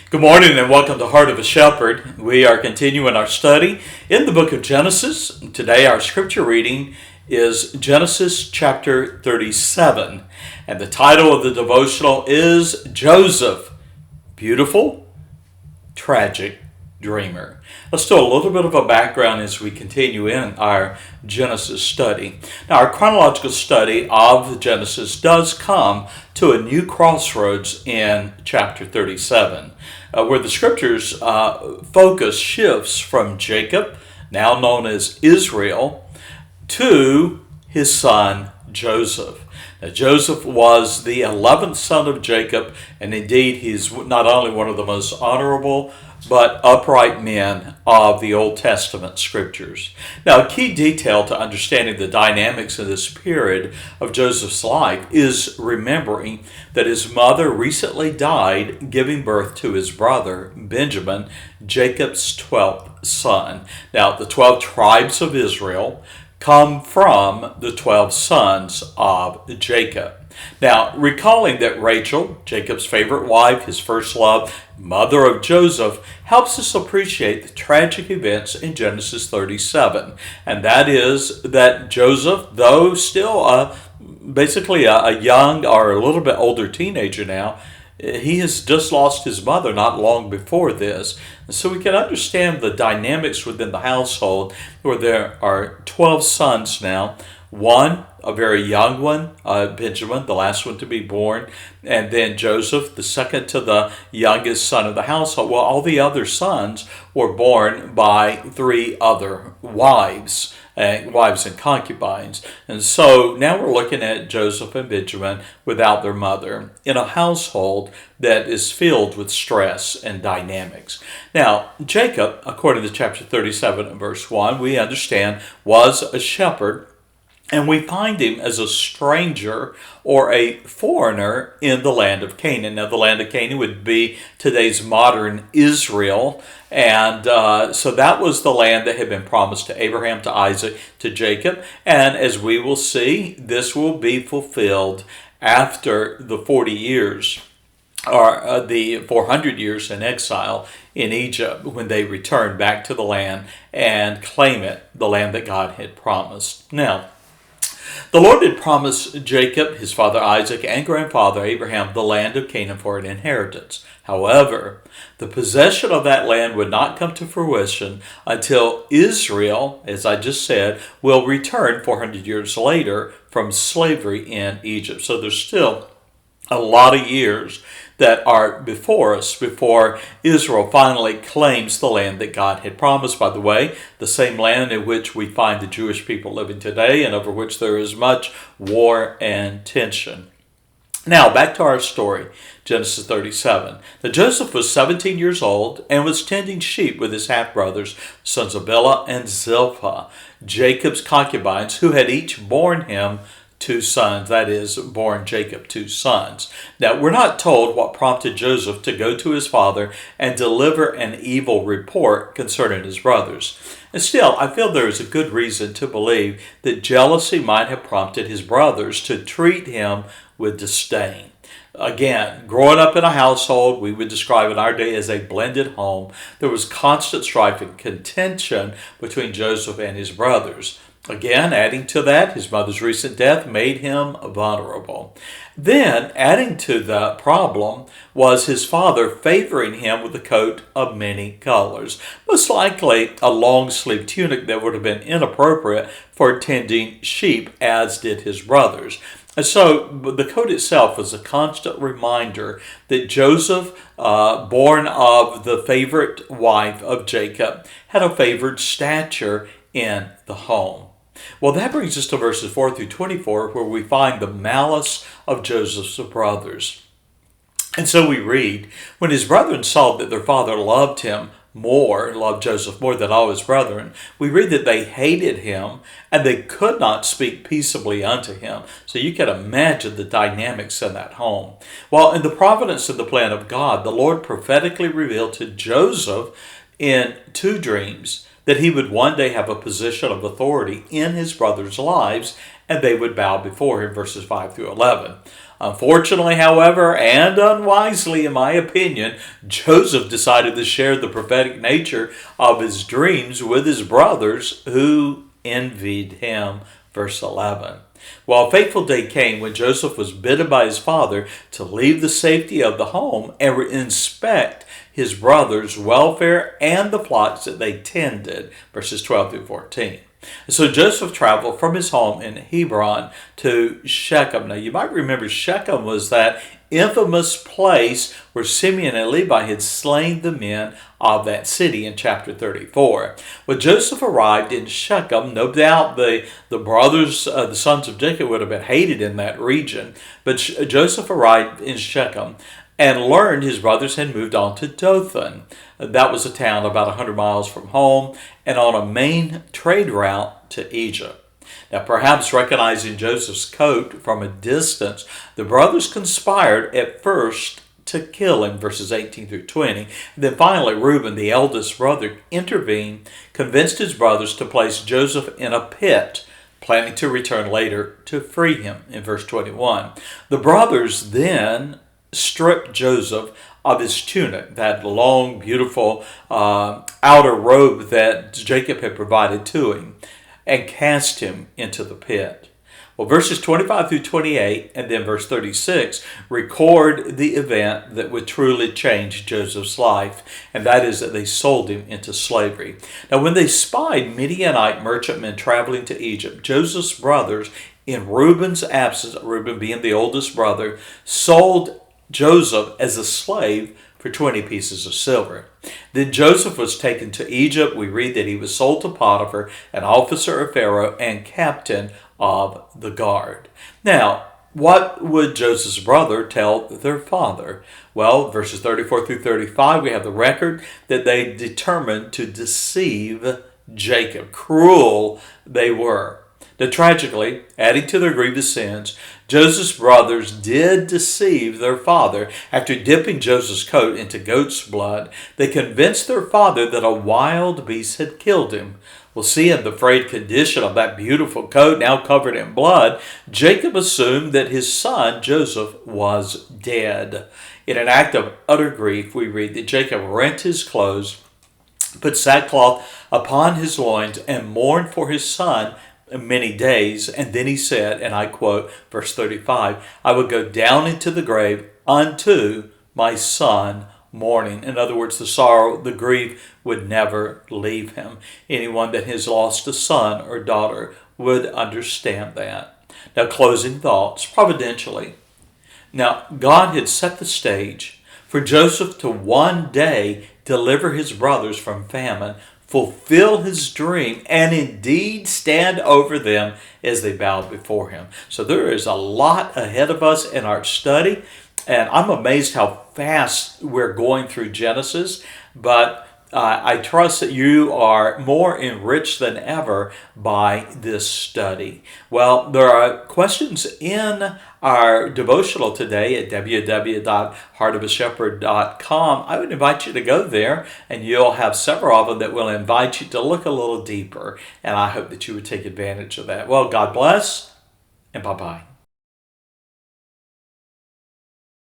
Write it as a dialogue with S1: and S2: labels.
S1: Good morning and welcome to Heart of a Shepherd. We are continuing our study in the book of Genesis. Today our scripture reading is Genesis chapter 37. And the title of the devotional is Joseph, Beautiful, Tragic Dreamer. Let's do a little bit of a background as we continue in our Genesis study. Now, our chronological study of Genesis does come to a new crossroads in chapter 37, where the scriptures focus shifts from Jacob, now known as Israel, to his son Joseph. Now, Joseph was the 11th son of Jacob, and indeed he's not only one of the most honorable but upright men of the Old Testament scriptures. Now, a key detail to understanding the dynamics of this period of Joseph's life is remembering that his mother recently died giving birth to his brother, Benjamin, Jacob's 12th son. Now, the 12 tribes of Israel come from the 12 sons of Jacob. Now, recalling that Rachel, Jacob's favorite wife, his first love, mother of Joseph, helps us appreciate the tragic events in Genesis 37. And that is that Joseph, though still basically a young or a little bit older teenager now, he has just lost his mother not long before this. And so we can understand the dynamics within the household where there are 12 sons now. One, a very young one, Benjamin, the last one to be born, and then Joseph, the second to the youngest son of the household. Well, all the other sons were born by three other wives and concubines. And so now we're looking at Joseph and Benjamin without their mother in a household that is filled with stress and dynamics. Now, Jacob, according to chapter 37 and verse 1, we understand was a shepherd. And we find him as a stranger or a foreigner in the land of Canaan. Now, the land of Canaan would be today's modern Israel. And so that was the land that had been promised to Abraham, to Isaac, to Jacob. And as we will see, this will be fulfilled after the 40 years or the 400 years in exile in Egypt when they return back to the land and claim it, the land that God had promised. Now, the Lord had promised Jacob, his father Isaac, and grandfather Abraham the land of Canaan for an inheritance. However, the possession of that land would not come to fruition until Israel, as I just said, will return 400 years later from slavery in Egypt. So there's still a lot of years that are before us before Israel finally claims the land that God had promised. By the way, the same land in which we find the Jewish people living today and over which there is much war and tension. Now, back to our story, Genesis 37. Now, Joseph was 17 years old and was tending sheep with his half-brothers, sons of Bilhah and Zilpah, Jacob's concubines, who had each borne him two sons, that is, born Jacob two sons. Now, we're not told what prompted Joseph to go to his father and deliver an evil report concerning his brothers. And still, I feel there is a good reason to believe that jealousy might have prompted his brothers to treat him with disdain. Again, growing up in a household we would describe in our day as a blended home, there was constant strife and contention between Joseph and his brothers. Again, adding to that, his mother's recent death made him vulnerable. Then, adding to the problem, was his father favoring him with a coat of many colors. Most likely a long-sleeved tunic that would have been inappropriate for tending sheep, as did his brothers. And so the coat itself was a constant reminder that Joseph, born of the favorite wife of Jacob, had a favored stature in the home. Well, that brings us to verses 4 through 24, where we find the malice of Joseph's brothers. And so we read, when his brethren saw that their father loved Joseph more than all his brethren, we read that they hated him and they could not speak peaceably unto him. So you can imagine the dynamics in that home. Well, in the providence and the plan of God, the Lord prophetically revealed to Joseph in two dreams that he would one day have a position of authority in his brothers' lives and they would bow before him, verses 5 through 11. Unfortunately, however, and unwisely in my opinion, Joseph decided to share the prophetic nature of his dreams with his brothers who envied him. Verse 11. Well, a fateful day came when Joseph was bidden by his father to leave the safety of the home and inspect his brothers' welfare and the flocks that they tended. Verses 12 through 14. So Joseph traveled from his home in Hebron to Shechem. Now you might remember Shechem was that infamous place where Simeon and Levi had slain the men of that city in chapter 34. When Joseph arrived in Shechem, no doubt the brothers, the sons of Jacob, would have been hated in that region. But Joseph arrived in Shechem and learned his brothers had moved on to Dothan. That was a town about 100 miles from home and on a main trade route to Egypt. Now, perhaps recognizing Joseph's coat from a distance, the brothers conspired at first to kill him, verses 18 through 20. And then finally, Reuben, the eldest brother, intervened, convinced his brothers to place Joseph in a pit, planning to return later to free him, in verse 21. The brothers then stripped Joseph of his tunic, that long, beautiful outer robe that Jacob had provided to him, and cast him into the pit. Well, verses 25 through 28 and then verse 36 record the event that would truly change Joseph's life, and that is that they sold him into slavery. Now, when they spied Midianite merchantmen traveling to Egypt, Joseph's brothers, in Reuben's absence, Reuben being the oldest brother, sold Joseph as a slave for 20 pieces of silver. Then Joseph was taken to Egypt. We read that he was sold to Potiphar, an officer of Pharaoh and captain of the guard. Now, what would Joseph's brother tell their father? Well, verses 34 through 35, we have the record that they determined to deceive Jacob. Cruel they were. Now, tragically, adding to their grievous sins, Joseph's brothers did deceive their father. After dipping Joseph's coat into goat's blood, they convinced their father that a wild beast had killed him. Well, seeing the frayed condition of that beautiful coat now covered in blood, Jacob assumed that his son Joseph was dead. In an act of utter grief, we read that Jacob rent his clothes, put sackcloth upon his loins, and mourned for his son many days, and then he said, and I quote verse 35, I would go down into the grave unto my son mourning. In other words, the sorrow, the grief would never leave him. Anyone that has lost a son or daughter would understand that. Now, closing thoughts, providentially. Now, God had set the stage for Joseph to one day deliver his brothers from famine, fulfill his dream, and indeed stand over them as they bowed before him. So there is a lot ahead of us in our study, and I'm amazed how fast we're going through Genesis, but I trust that you are more enriched than ever by this study. Well, there are questions in our devotional today at www.heartofashepherd.com. I would invite you to go there, and you'll have several of them that will invite you to look a little deeper, and I hope that you would take advantage of that. Well, God bless, and bye-bye.